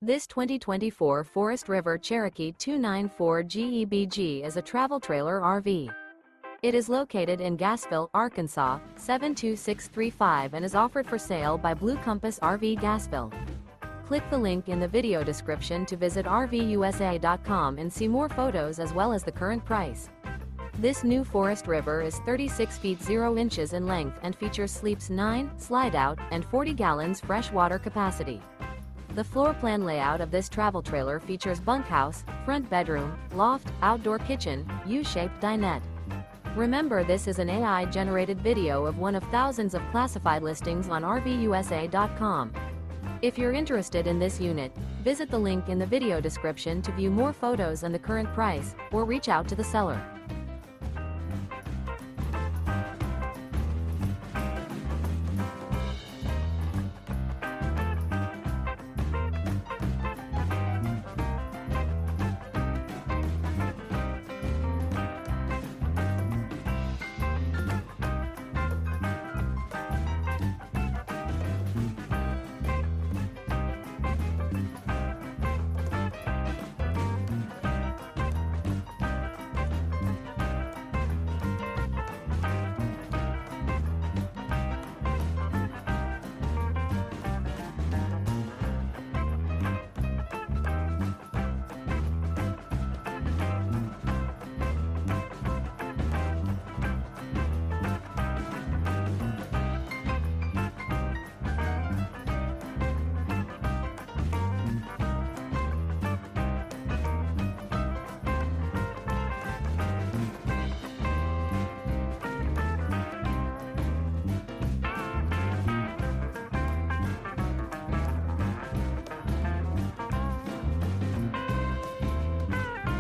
This 2024 Forest River Cherokee 294 GEBG is a travel trailer RV. It is located in Gassville, Arkansas, 72635 and is offered for sale by Blue Compass RV Gassville. Click the link in the video description to visit RVUSA.com and see more photos as well as the current price. This new Forest River is 36 feet 0 inches in length and features sleeps 9, slide-out, and 40 gallons fresh water capacity. The floor plan layout of this travel trailer features bunkhouse, front bedroom, loft, outdoor kitchen, U-shaped dinette. Remember, this is an AI-generated video of one of thousands of classified listings on RVUSA.com. If you're interested in this unit, visit the link in the video description to view more photos and the current price, or reach out to the seller.